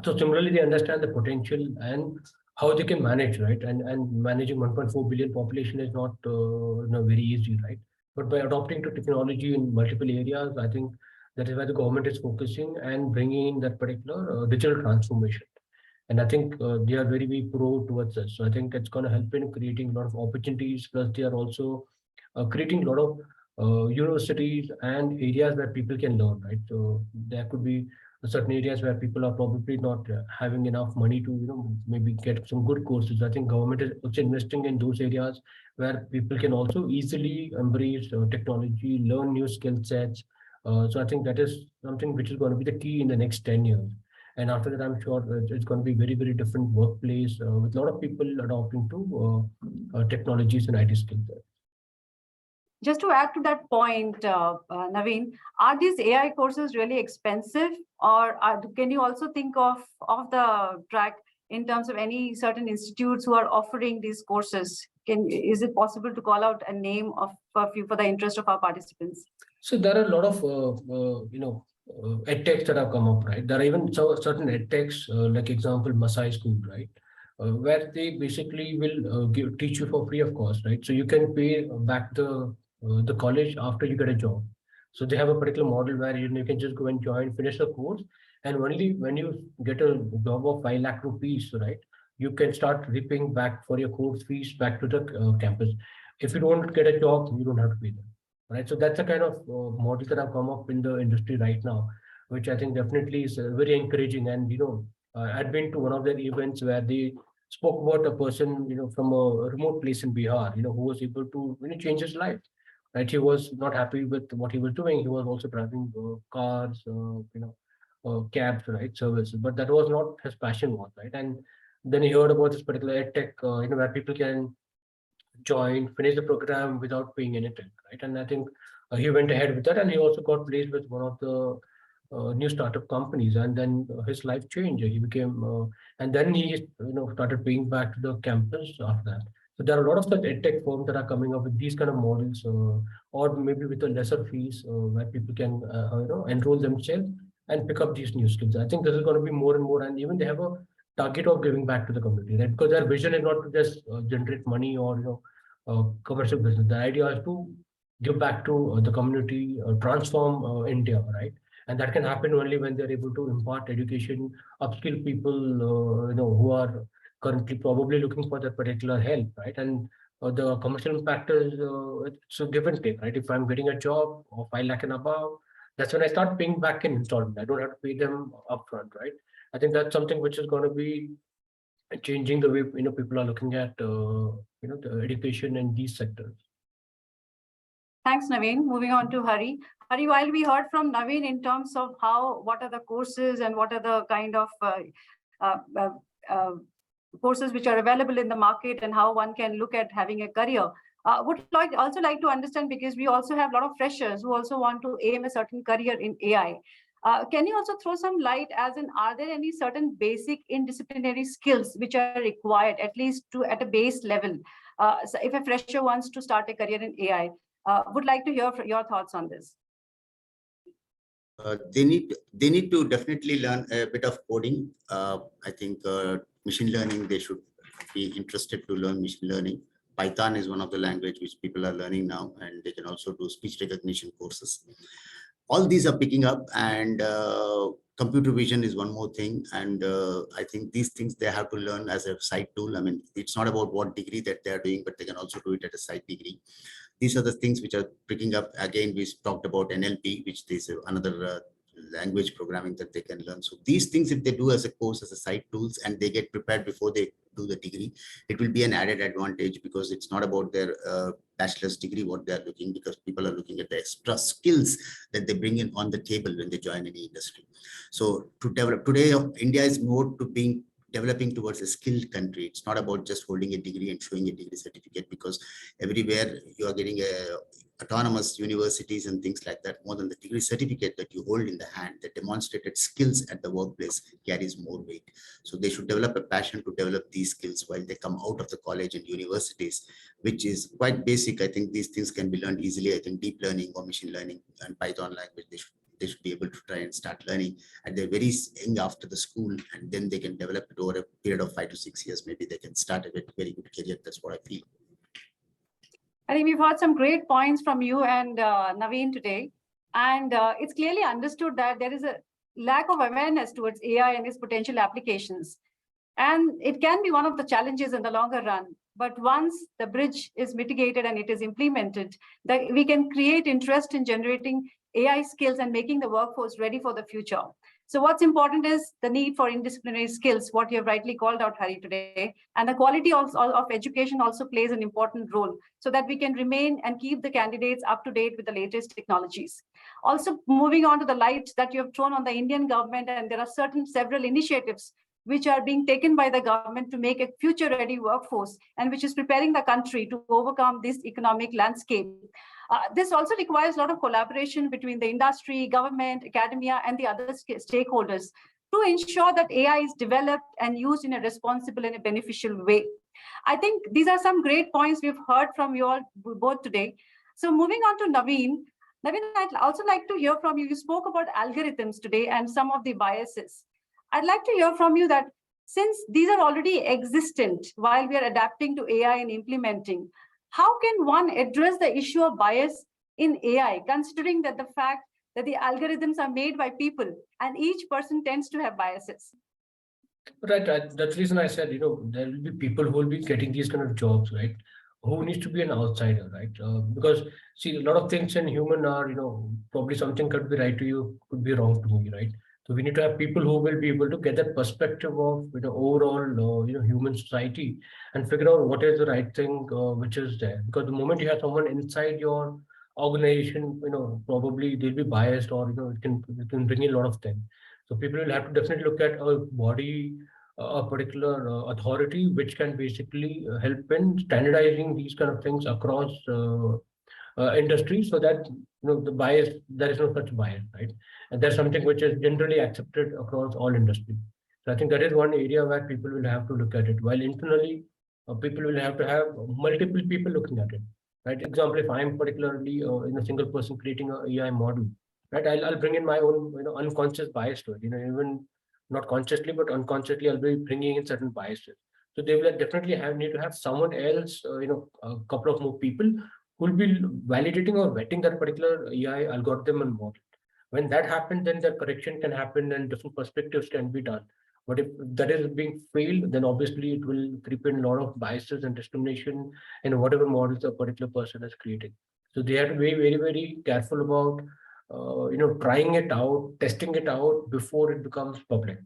So similarly, they understand the potential and how they can manage, right? And managing 1.4 billion population is not very easy, right? But by adopting to technology in multiple areas, I think that is why the government is focusing and bringing in that particular digital transformation. And I think they are very, very pro towards us. So I think it's going to help in creating a lot of opportunities. Plus, they are also creating a lot of universities and areas where people can learn, right? So there could be certain areas where people are probably not having enough money to, maybe get some good courses. I think government is also investing in those areas where people can also easily embrace technology, learn new skill sets. So I think that is something which is going to be the key in the next 10 years. And after that, I'm sure it's going to be very, very different workplace with a lot of people adopting to technologies and IT skills. Just to add to that point, Naveen, are these AI courses really expensive, or can you also think of the track in terms of any certain institutes who are offering these courses? Is it possible to call out a name of a few for the interest of our participants? So there are a lot of edtechs that have come up, right? There are even certain edtechs, like example Masai School, right, where they basically will teach you for free of cost, right? So you can pay back the college after you get a job. So they have a particular model where you can just go and join, finish the course, and only when you get a job of 5 lakh rupees, right, you can start repaying back for your course fees back to the campus. If you don't get a job, you don't have to pay them, right? So that's the kind of model that have come up in the industry right now, which I think definitely is very encouraging. And I'd been to one of their events where they spoke about a person, from a remote place in Bihar, who was able to change his life. Right, he was not happy with what he was doing. He was also driving cars, cabs, right, services, but that was not his passion, was right. And then he heard about this particular ed tech, where people can join, finish the program without paying anything, right? And I think he went ahead with that, and he also got placed with one of the new startup companies, and then his life changed. He became, and then he started paying back to the campus after that. So there are a lot of such edtech firms that are coming up with these kind of models, or maybe with a lesser fees, where people can enroll themselves and pick up these new skills. I think this is going to be more and more, and even they have a target of giving back to the community, right? Because their vision is not to just generate money or commercial business. The idea is to give back to the community, transform India, right? And that can happen only when they're able to impart education, upskill people, who are currently probably looking for that particular help, right? And the commercial impact is it's a give and take, right? If I'm getting a job of 5 lakh and above, that's when I start paying back in installment. I don't have to pay them upfront, right? I think that's something which is going to be changing the way people are looking at the education in these sectors. Thanks, Naveen. Moving on to Hari. Hari, while we heard from Naveen in terms of what are the courses and what are the kind of courses which are available in the market and how one can look at having a career, Also like to understand, because we also have a lot of freshers who also want to aim a certain career in AI. Can you also throw some light as in, are there any certain basic interdisciplinary skills which are required, at least to at a base level? So if a fresher wants to start a career in AI, would like to hear your thoughts on this. They need to definitely learn a bit of coding. I think machine learning, they should be interested to learn machine learning. Python is one of the language which people are learning now, and they can also do speech recognition courses. All these are picking up, and computer vision is one more thing. And I think these things they have to learn as a side tool. I mean, it's not about what degree that they are doing, but they can also do it at a side degree. These are the things which are picking up. Again, we talked about NLP, which is another language programming that they can learn. So these things, if they do as a course, as a side tools, and they get prepared before they do the degree, it will be an added advantage, because it's not about their bachelor's degree what they are looking, because people are looking at the extra skills that they bring in on the table when they join any industry. So to develop today, India is more to being developing towards a skilled country. It's not about just holding a degree and showing a degree certificate, because everywhere you are getting autonomous universities and things like that. More than the degree certificate that you hold in the hand, the demonstrated skills at the workplace carries more weight. So they should develop a passion to develop these skills while they come out of the college and universities, which is quite basic. I think these things can be learned easily. I think deep learning or machine learning and Python language, they should be able to try and start learning at their very young after the school, and then they can develop it over a period of 5 to 6 years. Maybe they can start a very good career. That's what I feel. I think we've heard some great points from you and Naveen today. And it's clearly understood that there is a lack of awareness towards AI and its potential applications. And it can be one of the challenges in the longer run. But once the bridge is mitigated and it is implemented, that we can create interest in generating AI skills and making the workforce ready for the future. So what's important is the need for interdisciplinary skills, what you have rightly called out, Hari, today. And the quality of education also plays an important role, so that we can remain and keep the candidates up to date with the latest technologies. Also, moving on to the light that you have thrown on the Indian government, and there are several initiatives which are being taken by the government to make a future-ready workforce, and which is preparing the country to overcome this economic landscape. This also requires a lot of collaboration between the industry, government, academia, and the other stakeholders to ensure that AI is developed and used in a responsible and a beneficial way. I think these are some great points we've heard from you all both today. So moving on to Naveen. Naveen, I'd also like to hear from you. You spoke about algorithms today and some of the biases. I'd like to hear from you that since these are already existent while we are adapting to AI and implementing, how can one address the issue of bias in AI, considering that the fact that the algorithms are made by people and each person tends to have biases? Right, that's the reason I said, there will be people who will be getting these kind of jobs, right? Who needs to be an outsider, right? Because see, a lot of things in human are, probably something could be right to you, could be wrong to me, right? So we need to have people who will be able to get that perspective of, overall, human society, and figure out what is the right thing, which is there. Because the moment you have someone inside your organization, probably they'll be biased, or it can bring in a lot of things. So people will have to definitely look at a body, a particular authority, which can basically help in standardizing these kind of things across industries, so that the bias, there is no such bias, right? And that's something which is generally accepted across all industries. So I think that is one area where people will have to look at it. While internally, people will have to have multiple people looking at it. Right? Example, if I'm particularly in a single person creating a AI model, right? I'll bring in my own unconscious bias to it. Even not consciously but unconsciously, I'll be bringing in certain biases. So they will definitely need to have someone else, a couple of more people who will be validating or vetting that particular AI algorithm and model. When that happens, then the correction can happen and different perspectives can be done. But if that is being failed, then obviously it will creep in a lot of biases and discrimination in whatever models a particular person is creating. So they have to be very, very careful about trying it out, testing it out before it becomes public.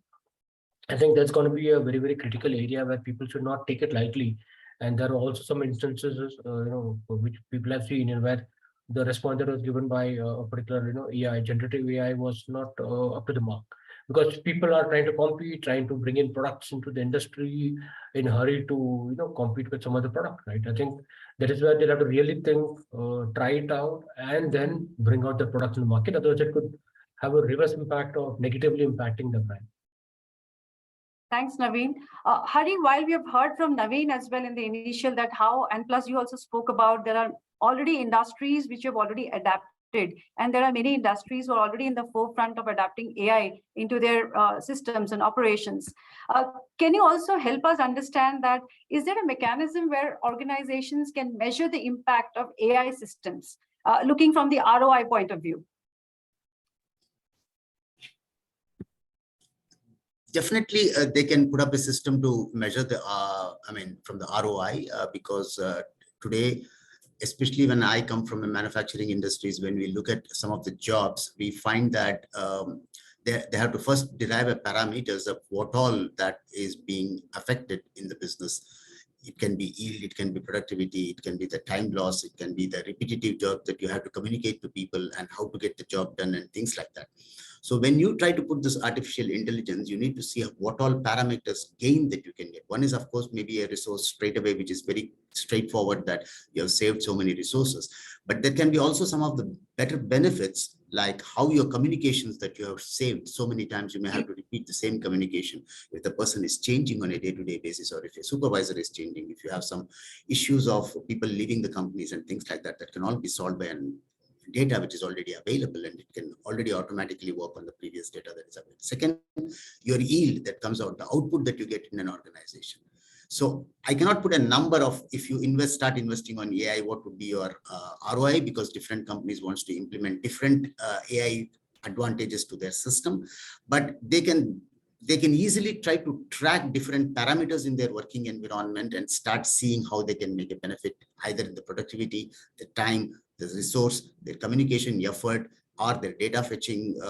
I think that's going to be a very, very critical area where people should not take it lightly. And there are also some instances, which people have seen, where the response that was given by a particular, AI, generative AI, was not up to the mark. because people are trying to compete, trying to bring in products into the industry in a hurry to compete with some other product, right? I think that is where they'll have to really think, try it out, and then bring out the product in the market. Otherwise, it could have a reverse impact of negatively impacting the brand. Thanks, Naveen. Hari, while we have heard from Naveen as well in the initial that how, and plus you also spoke about there are already industries which have already adapted, and there are many industries who are already in the forefront of adapting AI into their systems and operations. Can you also help us understand that, is there a mechanism where organizations can measure the impact of AI systems, looking from the ROI point of view? Definitely, they can put up a system to measure the, from the ROI, because today, especially when I come from a manufacturing industries, when we look at some of the jobs, we find that they have to first derive a parameters of what all that is being affected in the business. It can be yield, it can be productivity, it can be the time loss, it can be the repetitive job that you have to communicate to people and how to get the job done and things like that. So when you try to put this artificial intelligence, you need to see what all parameters gain that you can get. One is, of course, maybe a resource straight away, which is very straightforward, that you have saved so many resources. But there can be also some of the better benefits, like how your communications that you have saved so many times, you may have to repeat the same communication. If the person is changing on a day-to-day basis, or if a supervisor is changing, if you have some issues of people leaving the companies and things like that, that can all be solved by an data which is already available, and it can already automatically work on the previous data that is available. Second, your yield that comes out, the output that you get in an organization. So I cannot put a number of, if you start investing on AI, what would be your ROI, because different companies wants to implement different AI advantages to their system, but they can easily try to track different parameters in their working environment and start seeing how they can make a benefit either in the productivity, the time, the resource, their communication effort, or their data fetching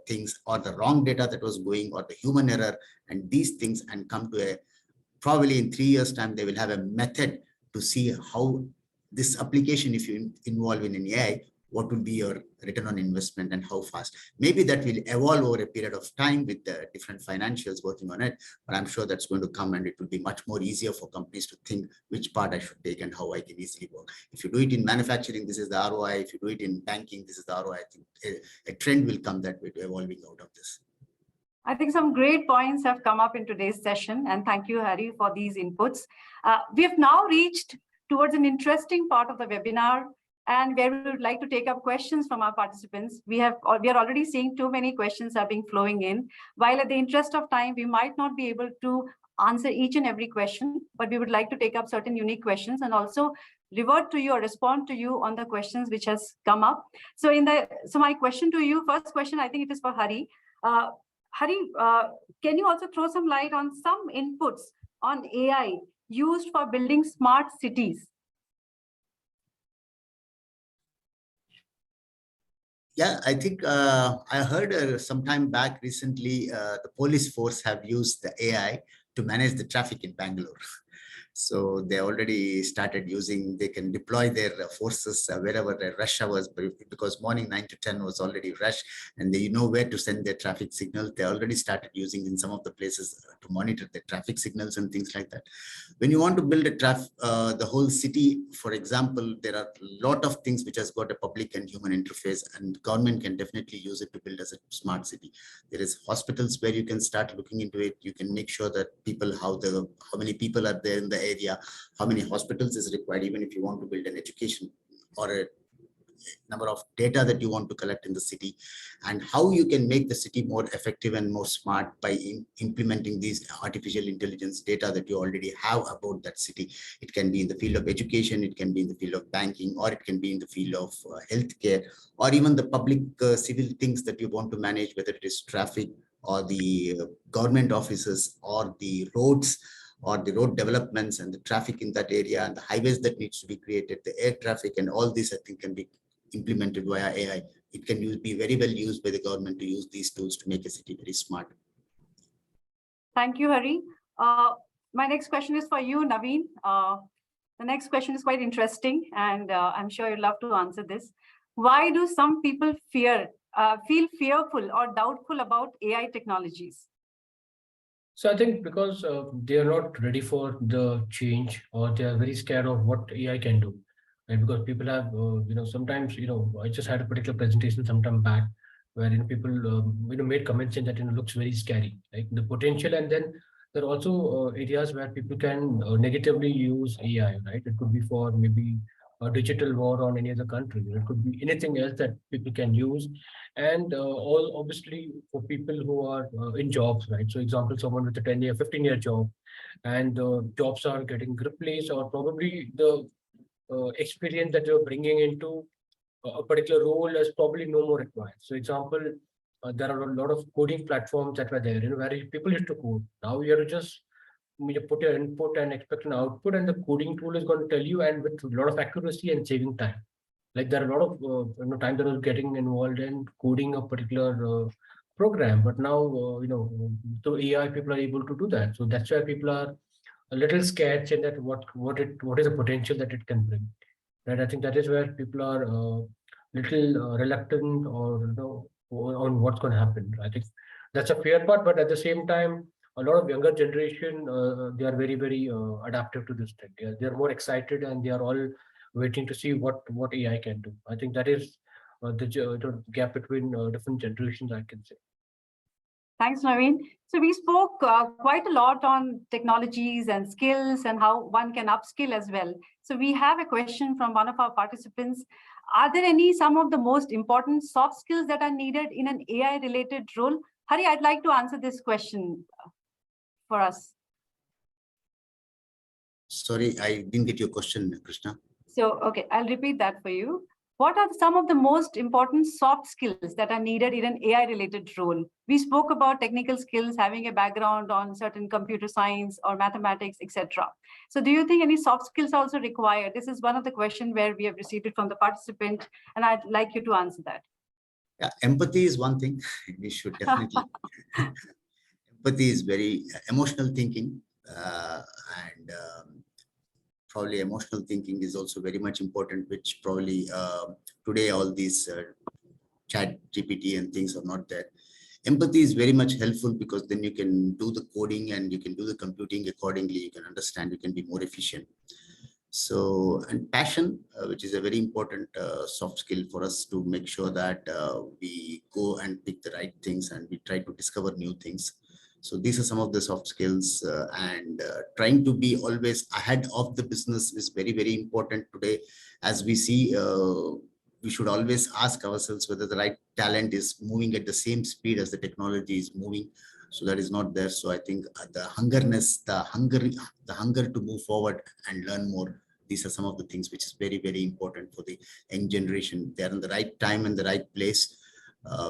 things, or the wrong data that was going, or the human error, and these things, and come to a, probably in 3 years time, they will have a method to see how this application, if you involve in an AI, what will be your return on investment and how fast. Maybe that will evolve over a period of time with the different financials working on it, but I'm sure that's going to come, and it will be much more easier for companies to think which part I should take and how I can easily work. If you do it in manufacturing, this is the ROI. If you do it in banking, this is the ROI. I think a trend will come that way to evolving out of this. I think some great points have come up in today's session, and thank you, Hari, for these inputs. We have now reached towards an interesting part of the webinar, and where we would like to take up questions from our participants. We are already seeing too many questions are being flowing in. While at the interest of time, we might not be able to answer each and every question, but we would like to take up certain unique questions and also revert to you or respond to you on the questions which has come up. So my question to you, first question, I think it is for Hari. Hari, can you also throw some light on some inputs on AI used for building smart cities? Yeah, I think I heard some time back recently, the police force have used the AI to manage the traffic in Bangalore. So they already started using, they can deploy their forces wherever the rush hours, because morning 9 to 10 was already rush, and they know where to send their traffic signals. They already started using in some of the places to monitor the traffic signals and things like that. When you want to build the whole city, for example, there are a lot of things which has got a public and human interface, and government can definitely use it to build as a smart city. There is hospitals where you can start looking into it. You can make sure that people, how many people are there in the area, how many hospitals is required, even if you want to build an education or a number of data that you want to collect in the city, and how you can make the city more effective and more smart by implementing these artificial intelligence data that you already have about that city. It can be in the field of education, it can be in the field of banking, or it can be in the field of healthcare, or even the public civil things that you want to manage, whether it is traffic or the government offices or the roads, or the road developments and the traffic in that area, and the highways that needs to be created, the air traffic, and all this I think can be implemented via AI. It can be very well used by the government to use these tools to make a city very smart. Thank you, Hari. My next question is for you, Naveen. The next question is quite interesting, and I'm sure you'd love to answer this. Why do some people fear feel fearful or doubtful about AI technologies? So I think because they are not ready for the change, or they are very scared of what AI can do, right? Because people have, sometimes, I just had a particular presentation some time back where people, made comments saying that looks very scary, like the potential, and then there are also areas where people can negatively use AI, right? It could be for maybe a digital war on any other country. It could be anything else that people can use, and all obviously for people who are in jobs, right? So example, someone with a 10-year 15-year job, and jobs are getting replaced, or probably the experience that you're bringing into a particular role is probably no more required. So example, there are a lot of coding platforms that were there, where people used to code. Now you have to just put your input and expect an output, and the coding tool is going to tell you, and with a lot of accuracy and saving time. Like there are a lot of time that I was getting involved in coding a particular program, but now through AI people are able to do that. So that's why people are a little scared, saying that what is the potential that it can bring. Right? I think that is where people are little reluctant, or on what's going to happen. I think that's a fair part, but at the same time, a lot of younger generation, they are very very adaptive to this thing. They are more excited, and they are all waiting to see what AI can do. I think that is the gap between different generations, I can say. Thanks, Naveen. So we spoke quite a lot on technologies and skills and how one can upskill as well. So we have a question from one of our participants. Are there some of the most important soft skills that are needed in an AI related role? Hari, I'd like to answer this question for us. Sorry, I didn't get your question, Krishna. So, okay, I'll repeat that for you. What are some of the most important soft skills that are needed in an AI-related role? We spoke about technical skills, having a background on certain computer science or mathematics, etc. So do you think any soft skills are also required? This is one of the questions where we have received it from the participant, and I'd like you to answer that. Yeah, empathy is one thing. We should definitely. Empathy is very emotional thinking, and probably emotional thinking is also very much important, which probably today all these chat GPT and things are not there. Empathy is very much helpful, because then you can do the coding and you can do the computing accordingly. You can understand, you can be more efficient. So, and passion, which is a very important soft skill for us to make sure that we go and pick the right things and we try to discover new things. So these are some of the soft skills, and trying to be always ahead of the business is very, very important today. As we see, we should always ask ourselves whether the right talent is moving at the same speed as the technology is moving. So that is not there. So I think the hunger to move forward and learn more. These are some of the things which is very, very important for the young generation. They're in the right time and the right place.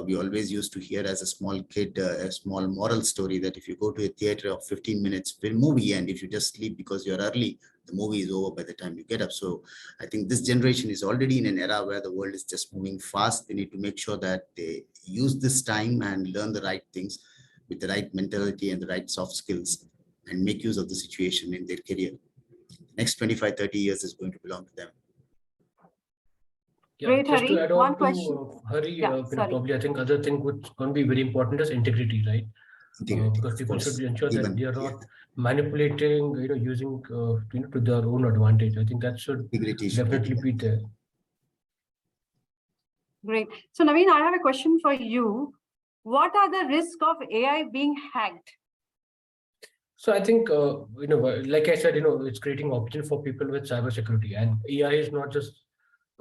We always used to hear as a small kid, a small moral story that if you go to a theater of 15 minutes film movie, and if you just sleep because you're early, the movie is over by the time you get up. So I think this generation is already in an era where the world is just moving fast. They need to make sure that they use this time and learn the right things with the right mentality and the right soft skills, and make use of the situation in their career. Next 25, 30 years is going to belong to them. Yeah, Great, just Hari. to add One on question. to Hari, Yeah, sorry. probably I think other thing which going to be very important is integrity, right? Because people should ensure that they are not manipulating, using to their own advantage. I think that should definitely be there. Great. So Naveen, I have a question for you. What are the risks of AI being hacked? So I think, like I said, it's creating option for people with cybersecurity, and AI is not just,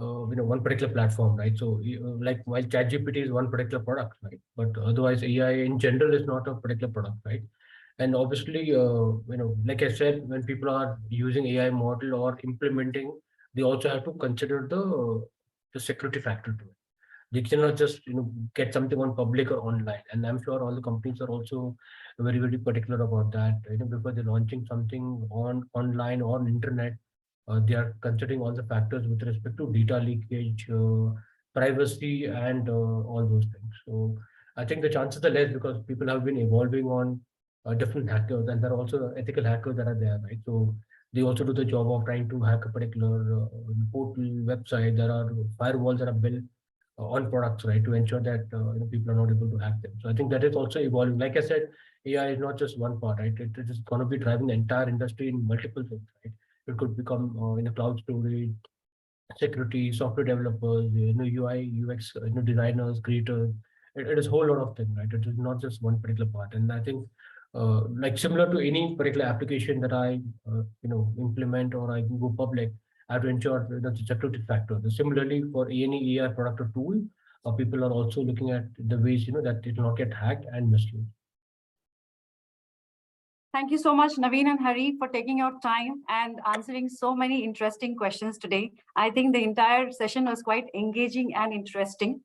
one particular platform, right? So like while ChatGPT is one particular product, right? But otherwise AI in general is not a particular product, right? And obviously, like I said, when people are using AI model or implementing, they also have to consider the security factor to it. They cannot just get something on public or online, and I'm sure all the companies are also very very particular about that. Before they're launching something on online or on internet, they are considering all the factors with respect to data leakage, privacy, and all those things. So I think the chances are less, because people have been evolving on different hackers, and there are also ethical hackers that are there, right? So they also do the job of trying to hack a particular portal website. There are firewalls that are built on products, right, to ensure that people are not able to hack them. So I think that is also evolving. Like I said, AI is not just one part, right? It is going to be driving the entire industry in multiple things, right? It could become in the cloud storage, security, software developers, UI, UX, designers, creators. It is a whole lot of things, right? It is not just one particular part. And I think, like similar to any particular application that I, implement or I can go public, I have to ensure the security factor. Similarly, for any AI product or tool, people are also looking at the ways, that it will not get hacked and misused. Thank you so much, Naveen and Hari, for taking your time and answering so many interesting questions today. I think the entire session was quite engaging and interesting.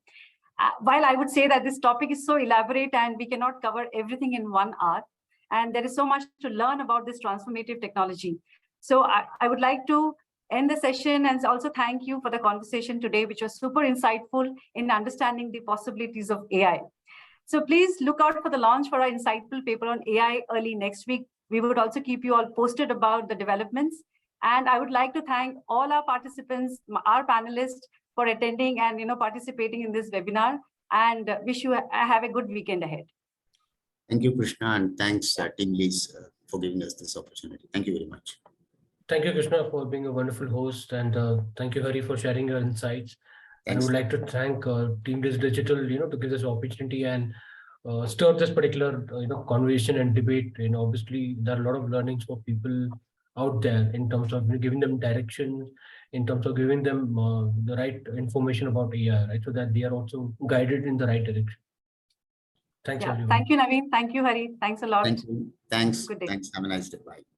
While I would say that this topic is so elaborate and we cannot cover everything in 1 hour, and there is so much to learn about this transformative technology. So I would like to end the session and also thank you for the conversation today, which was super insightful in understanding the possibilities of AI. So please look out for the launch for our insightful paper on AI early next week. We would also keep you all posted about the developments. And I would like to thank all our participants, our panelists, for attending and participating in this webinar, and wish you have a good weekend ahead. Thank you, Krishna, and thanks TeamLease for giving us this opportunity. Thank you very much. Thank you, Krishna, for being a wonderful host, and thank you, Hari, for sharing your insights. And I would like to thank TeamLease Digital, to give this opportunity and stir this particular, conversation and debate. Obviously, there are a lot of learnings for people out there in terms of giving them direction, in terms of giving them the right information about AI, right, so that they are also guided in the right direction. Thanks, everyone. Thank you, Naveen. Thank you, Hari. Thanks a lot. Thank you. Thanks. Good day. Thanks. Have a nice day. Bye.